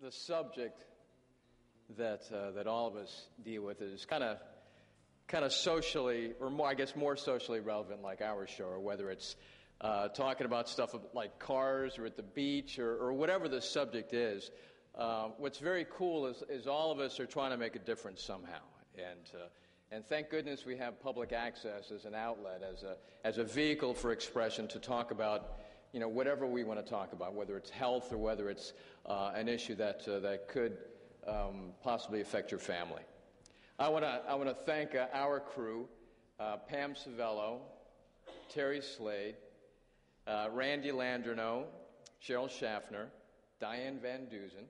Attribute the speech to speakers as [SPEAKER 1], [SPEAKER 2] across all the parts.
[SPEAKER 1] the subject that all of us deal with is kind of socially, or more, I guess, more socially relevant, like our show, or whether it's talking about stuff like cars or at the beach or whatever the subject is. What's very cool is all of us are trying to make a difference somehow, and thank goodness we have public access as an outlet, as a vehicle for expression to talk about, whatever we want to talk about, whether it's health or whether it's an issue that could possibly affect your family. I want to thank our crew, Pam Savello, Terry Slade, Randy Landreneau, Cheryl Schaffner, Diane Van Dusen,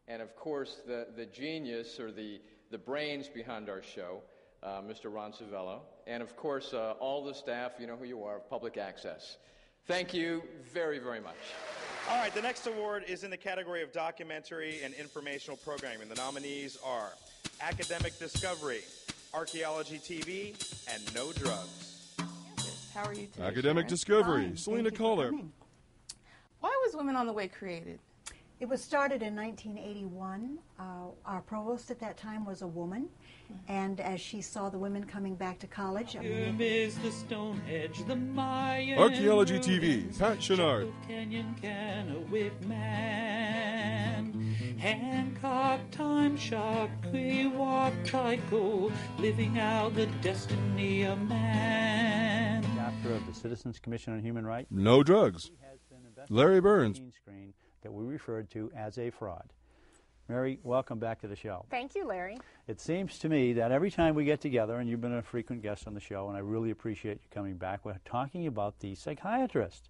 [SPEAKER 1] and of course the genius or the brains behind our show, Mr. Ron Savello, and of course all the staff, you know who you are, of Public Access. Thank you very, very much.
[SPEAKER 2] All right, the next award is in the category of documentary and informational programming. The nominees are Academic Discovery, Archaeology TV, and No Drugs.
[SPEAKER 3] How are you today,
[SPEAKER 4] Academic
[SPEAKER 3] Sharon?
[SPEAKER 4] Discovery,
[SPEAKER 3] Fine.
[SPEAKER 4] Selena
[SPEAKER 3] Thank you for
[SPEAKER 4] Kohler.
[SPEAKER 3] coming. Why was Women on the Way created?
[SPEAKER 5] It was started in 1981. Our provost at that time was a woman, and as she saw the women coming back to college,
[SPEAKER 6] Is the Stonehenge, the Mayan
[SPEAKER 4] Archaeology TV, Pat Chenard.
[SPEAKER 6] Canyon, Kennewick Man, Hancock, Time Shock, Kewok, Tycho, living out the destiny of man.
[SPEAKER 7] Chapter of the Citizens Commission on Human Rights.
[SPEAKER 4] No Drugs. Larry Burns.
[SPEAKER 7] Screen that we referred to as a fraud. Mary, welcome back to the show.
[SPEAKER 8] Thank you, Larry.
[SPEAKER 7] It seems to me that every time we get together, and you've been a frequent guest on the show, and I really appreciate you coming back, we're talking about the psychiatrist.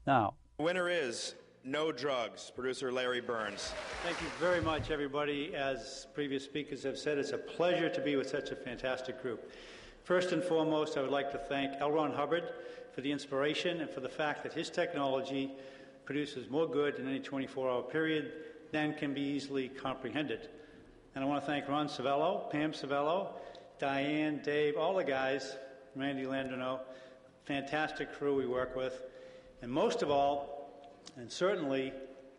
[SPEAKER 7] Now,
[SPEAKER 2] The winner is No Drugs, producer Larry Burns.
[SPEAKER 9] Thank you very much, everybody. As previous speakers have said, it's a pleasure to be with such a fantastic group. First and foremost, I would like to thank L. Ron Hubbard for the inspiration and for the fact that his technology produces more good in any 24-hour period than can be easily comprehended. And I want to thank Ron Savello, Pam Savello, Diane, Dave, all the guys, Randy Landreneau, fantastic crew we work with. And most of all, and certainly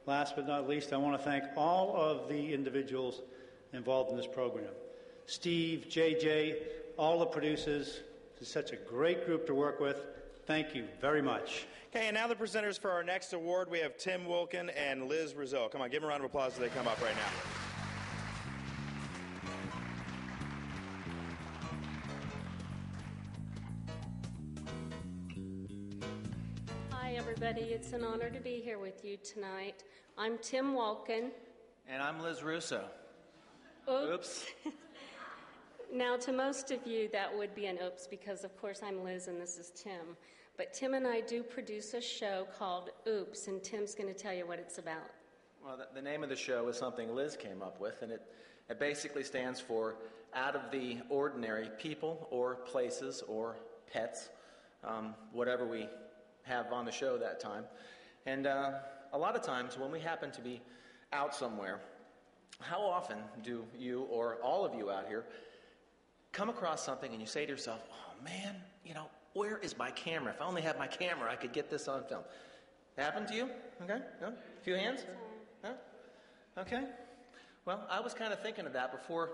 [SPEAKER 9] last but not least, I want to thank all of the individuals involved in this program. Steve, JJ, all the producers. It's such a great group to work with. Thank you very much.
[SPEAKER 2] Okay, and now the presenters for our next award, we have Tim Wilkin and Liz Rizzo. Come on, give them a round of applause as they come up right now.
[SPEAKER 10] Hi, everybody. It's an honor to be here with you tonight. I'm Tim Wilkin.
[SPEAKER 11] And I'm Liz Russo.
[SPEAKER 10] Oops. Now, to most of you, that would be an oops because, of course, I'm Liz and this is Tim. But Tim and I do produce a show called Oops, and Tim's going to tell you what it's about.
[SPEAKER 11] Well, the name of the show is something Liz came up with, and it basically stands for out of the ordinary people or places or pets, whatever we have on the show that time. And a lot of times when we happen to be out somewhere, how often do you or all of you out here come across something and you say to yourself, oh man, where is my camera? If I only had my camera, I could get this on film. Happened to you? Okay? No? A few hands? Huh? Okay. Well, I was kind of thinking of that before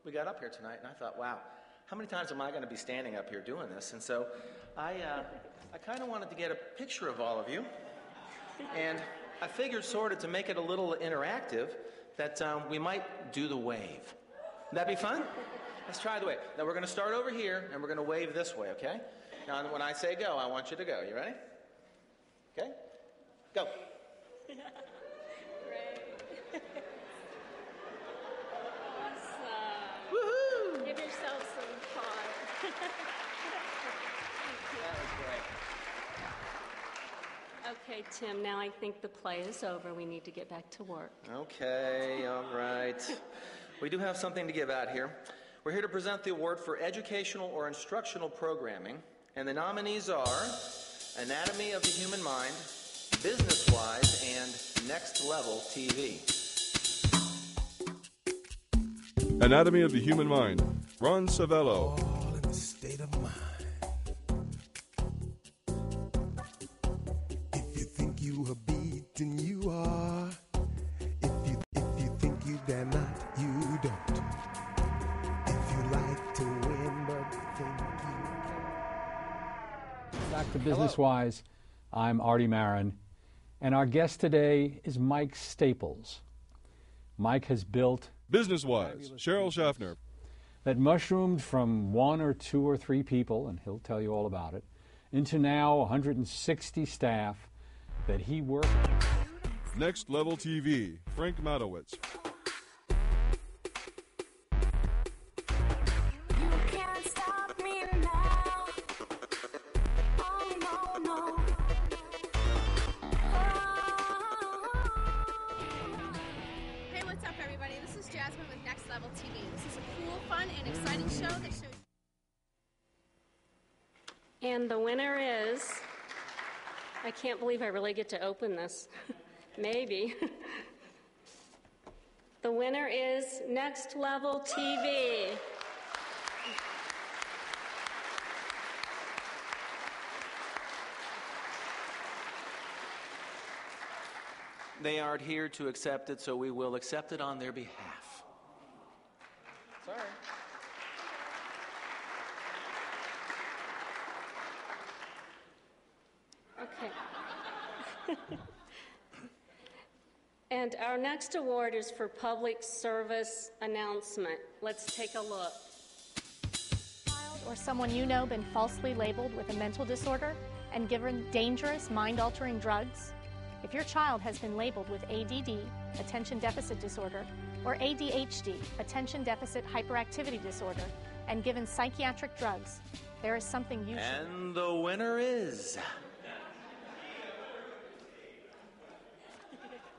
[SPEAKER 11] we got up here tonight, and I thought, wow, how many times am I going to be standing up here doing this? And so I kind of wanted to get a picture of all of you, and I figured sort of to make it a little interactive that we might do the wave. Would that be fun? Let's try the wave. Now we're going to start over here, and we're going to wave this way, okay? Now when I say go, I want you to go. You ready? Okay? Go.
[SPEAKER 10] Great. Awesome.
[SPEAKER 11] Woohoo!
[SPEAKER 10] Give yourself some applause.
[SPEAKER 11] That was great.
[SPEAKER 10] Okay, Tim, now I think the play is over. We need to get back to work.
[SPEAKER 11] Okay, all right. We do have something to give out here. We're here to present the award for educational or instructional programming, and the nominees are Anatomy of the Human Mind, Business Wise, and Next Level TV.
[SPEAKER 4] Anatomy of the Human Mind, Ron Savello.
[SPEAKER 12] All in a state of mind. If you think you are beaten, you are. If you
[SPEAKER 8] Business-Wise. I'm Artie Marin, and our guest today is Mike Staples. Mike has built
[SPEAKER 4] Business-Wise, Cheryl Schaffner.
[SPEAKER 8] That mushroomed from 1 or 2 or 3 people, and he'll tell you all about it, into now 160 staff that he works.
[SPEAKER 4] Next Level TV, Frank Matowitz.
[SPEAKER 12] Hey, what's up, everybody? This is Jasmine with Next Level TV. This is a cool, fun, and exciting show that shows.
[SPEAKER 10] And the winner is, I can't believe I really get to open this. Maybe. The winner is Next Level TV.
[SPEAKER 11] They aren't here to accept it, so we will accept it on their behalf. Sorry.
[SPEAKER 10] Okay. And our next award is for public service announcement. Let's take a look.
[SPEAKER 13] Or someone you know been falsely labeled with a mental disorder and given dangerous mind-altering drugs? If your child has been labeled with ADD, attention deficit disorder, or ADHD, attention deficit hyperactivity disorder, and given psychiatric drugs, there is something you should...
[SPEAKER 11] And the winner is...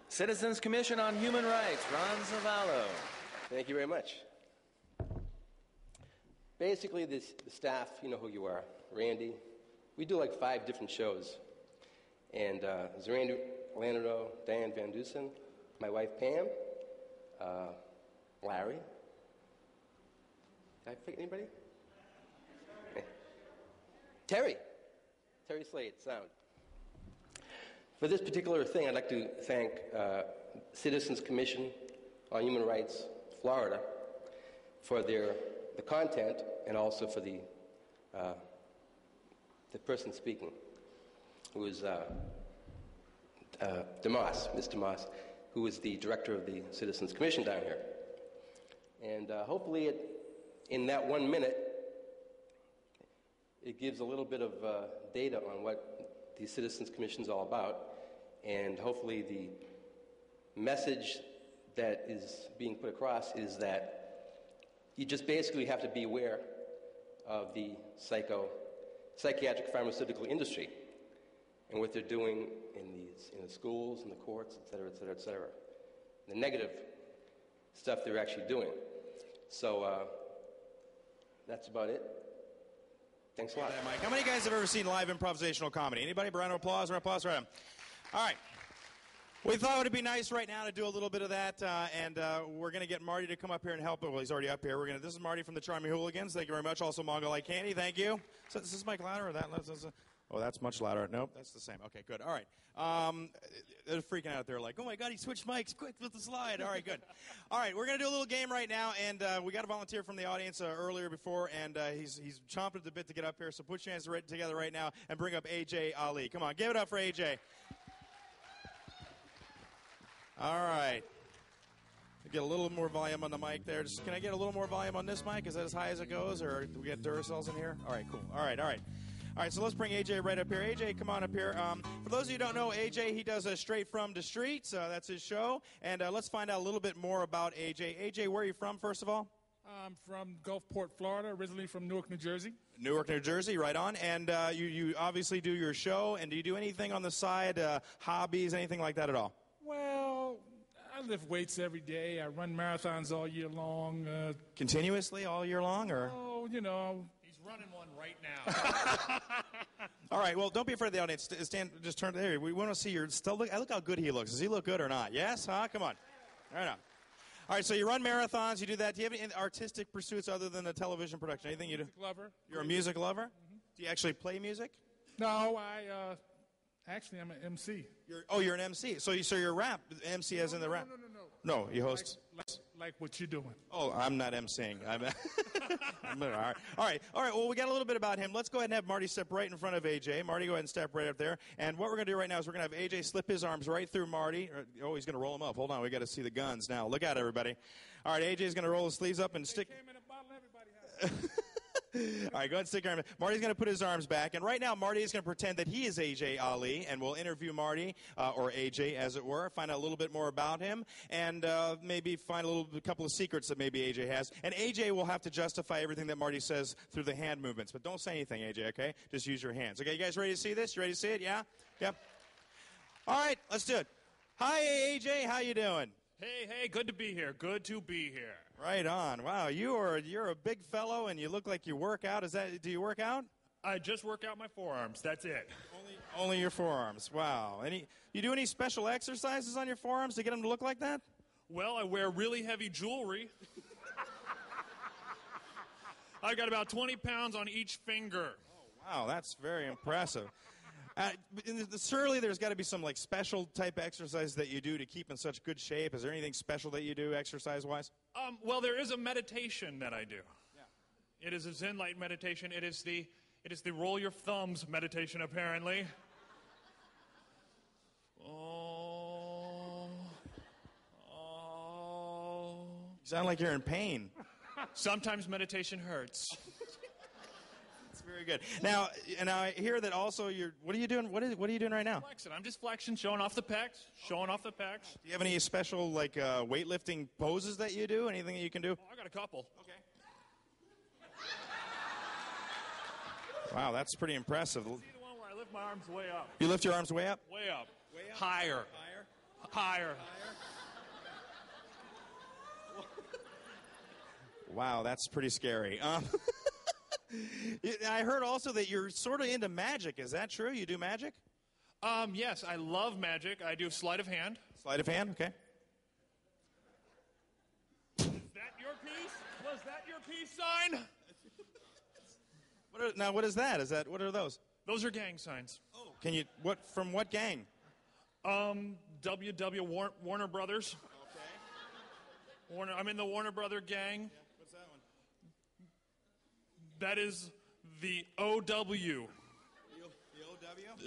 [SPEAKER 11] Citizens Commission on Human Rights, Ron Zavallo.
[SPEAKER 14] Thank you very much. Basically, the staff, you know who you are. Randy. We do like 5 different shows. And there's Randy Lanado, Diane Van Dusen, my wife Pam, Larry. Did I forget anybody? Terry Slade, sound. For this particular thing, I'd like to thank Citizens Commission on Human Rights, Florida, for the content and also for the person speaking, who is DeMoss, Ms. DeMoss, who is the director of the Citizens Commission down here. And hopefully in that 1 minute, it gives a little bit of data on what the Citizens Commission is all about, and hopefully the message that is being put across is that you just basically have to be aware of the psychiatric pharmaceutical industry and what they're doing in the schools, in the courts, et cetera, et cetera, et cetera. The negative stuff they're actually doing. So that's about it. Thanks a lot.
[SPEAKER 2] Mike. How many guys have ever seen live improvisational comedy? Anybody? Round of applause, round of applause, right on. All right. We thought it would be nice right now to do a little bit of that, and we're going to get Marty to come up here and help. Well, he's already up here. This is Marty from the Charming Hooligans. Thank you very much. Also, Mongo Like Candy. Thank you. So this is Mike louder or that? Oh, that's much louder. Nope, that's the same. Okay, good. All right. They're freaking out there like, oh, my God, he switched mics. Quick with the slide. All right, good. All right, we're going to do a little game right now, and we got a volunteer from the audience earlier before, and he's chomping at the bit to get up here. So put your hands together right now and bring up A.J. Ali. Come on, give it up for A.J. All right. Get a little more volume on the mic there. Can I get a little more volume on this mic? Is that as high as it goes, or do we get Duracells in here? All right, cool. All right. All right, so let's bring AJ right up here. AJ, come on up here. For those of you who don't know, AJ, he does Straight From the Streets. That's his show. And let's find out a little bit more about AJ. AJ, where are you from, first of all?
[SPEAKER 15] I'm from Gulfport, Florida, originally from Newark, New Jersey.
[SPEAKER 2] Newark, New Jersey, right on. And you obviously do your show. And do you do anything on the side, hobbies, anything like that at all?
[SPEAKER 15] Well, I lift weights every day. I run marathons all year long.
[SPEAKER 2] Continuously all year long, or?
[SPEAKER 15] Oh, you know.
[SPEAKER 16] He's running one right now.
[SPEAKER 2] All right, well, don't be afraid of the audience. Stand, just turn there. We want to see your still look. Look how good he looks. Does he look good or not? Yes? Huh? Come on. Right on. All right, so you run marathons. You do that. Do you have any artistic pursuits other than the television production? Anything you do?
[SPEAKER 15] Music lover.
[SPEAKER 2] You're a music lover? Mm-hmm. Do you actually play music?
[SPEAKER 15] No, actually, I'm an MC.
[SPEAKER 2] You're an MC. So you're a rap MC, as in the rap.
[SPEAKER 15] No.
[SPEAKER 2] No, you host.
[SPEAKER 15] Like what you're doing.
[SPEAKER 2] Oh, I'm not MCing. All right. Well, we got a little bit about him. Let's go ahead and have Marty step right in front of AJ. Marty, go ahead and step right up there. And what we're going to do right now is we're going to have AJ slip his arms right through Marty. Oh, he's going to roll them up. Hold on. We got to see the guns now. Look out, everybody. All right, AJ's going to roll his sleeves up and stick. All right, go ahead and stick your arm. Marty's going to put his arms back, and right now Marty is going to pretend that he is AJ Ali, and we'll interview Marty, or AJ as it were, find out a little bit more about him, and maybe find a couple of secrets that maybe AJ has. And AJ will have to justify everything that Marty says through the hand movements, but don't say anything, AJ, okay? Just use your hands. Okay, you guys ready to see this? You ready to see it? Yeah? Yep. All right, let's do it. Hi, AJ. How you doing?
[SPEAKER 16] Hey, good to be here. Good to be here.
[SPEAKER 2] Right on. Wow, you're a big fellow, and you look like you work out. Do you work out?
[SPEAKER 16] I just work out my forearms. That's it.
[SPEAKER 2] Only your forearms. Wow. You do any special exercises on your forearms to get them to look like that?
[SPEAKER 16] Well, I wear really heavy jewelry. I got about 20 pounds on each finger.
[SPEAKER 2] Oh, wow, that's very impressive. Surely there's got to be some like special type exercise that you do to keep in such good shape. Is there anything special that you do exercise-wise?
[SPEAKER 16] Well, there is a meditation that I do. Yeah. It is a Zen light meditation. It is the roll your thumbs meditation, apparently. Oh.
[SPEAKER 2] You sound like you're in pain.
[SPEAKER 16] Sometimes meditation hurts.
[SPEAKER 2] Very good. Now, and I hear that also what are you doing? What are you doing right now?
[SPEAKER 16] Flexing. I'm just flexing, showing off the pecs. Do
[SPEAKER 2] you have any special like weightlifting poses that you do? Anything that you can do?
[SPEAKER 16] Oh, I got a couple.
[SPEAKER 2] Okay. Wow, that's pretty impressive.
[SPEAKER 16] See the one where I lift my arms way up.
[SPEAKER 2] You lift your arms way up?
[SPEAKER 16] Way up. Higher.
[SPEAKER 2] Wow, that's pretty scary. I heard also that you're sort of into magic. Is that true? You do magic?
[SPEAKER 16] Yes, I love magic. I do sleight of hand.
[SPEAKER 2] Sleight of hand, okay.
[SPEAKER 16] Is that your piece? Was that your peace sign?
[SPEAKER 2] What is that? What are those?
[SPEAKER 16] Those are gang signs.
[SPEAKER 2] Oh. From what gang?
[SPEAKER 16] Warner Brothers.
[SPEAKER 2] Okay.
[SPEAKER 16] I'm in the Warner Brother gang.
[SPEAKER 2] Yeah. What's that one?
[SPEAKER 16] That is the OW.
[SPEAKER 2] The OW?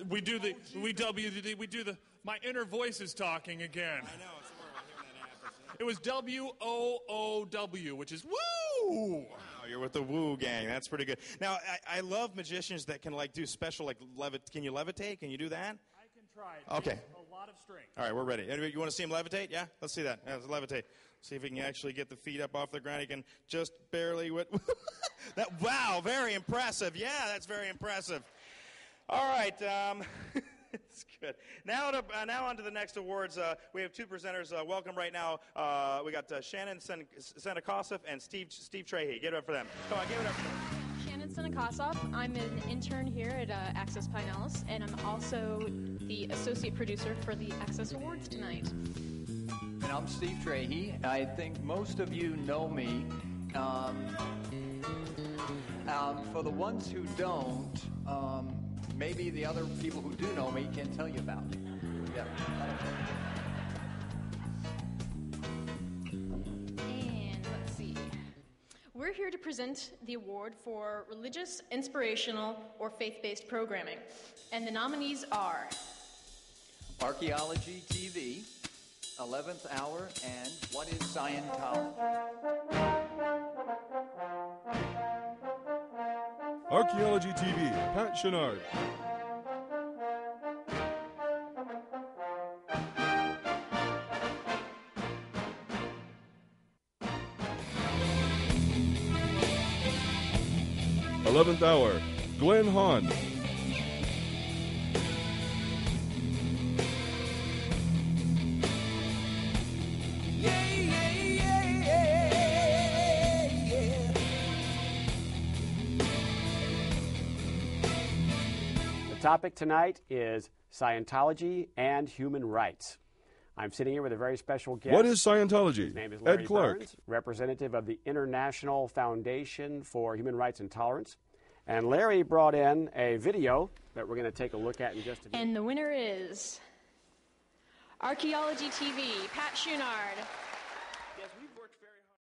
[SPEAKER 16] We do the. My inner voice is talking again.
[SPEAKER 2] I know, it's horrible hearing that happen.
[SPEAKER 16] It was WOOW, which is woo.
[SPEAKER 2] Wow, you're with the woo gang. That's pretty good. Now, I love magicians that can like do special like Can you levitate? Can you do that?
[SPEAKER 16] I can try.
[SPEAKER 2] Okay.
[SPEAKER 16] A lot of strength.
[SPEAKER 2] All right, we're ready. You want to see him levitate? Yeah, let's see that. Yeah, let's levitate. See if he can actually get the feet up off the ground. He can just barely. Wow, very impressive. Yeah, that's very impressive. All right, it's good. Now on to the next awards. We have two presenters. Welcome right now. We got Shannon Senakosov and Steve Trahey. Give it up for them. Come on, give it up for them.
[SPEAKER 17] Shannon Senakosov. I'm an intern here at Access Pinellas, and I'm also the associate producer for the Access Awards tonight.
[SPEAKER 1] And I'm Steve Trahey. I think most of you know me. For the ones who don't, maybe the other people who do know me can tell you about it. Yeah.
[SPEAKER 17] And let's see. We're here to present the award for religious, inspirational, or faith-based programming. And the nominees are
[SPEAKER 1] Archaeology TV, 11th Hour, and What is Scientology?
[SPEAKER 4] Archaeology TV, Pat Chenard. '11th Hour, Glenn Hahn.
[SPEAKER 18] The topic tonight is Scientology and human rights. I'm sitting here with a very special guest.
[SPEAKER 4] What is Scientology?
[SPEAKER 18] His name is Larry
[SPEAKER 4] Ed Clark.
[SPEAKER 18] Burns, representative of the International Foundation for Human Rights and Tolerance. And Larry brought in a video that we're going to take a look at in just a minute.
[SPEAKER 17] And the winner is Archaeology TV, Pat Chenard.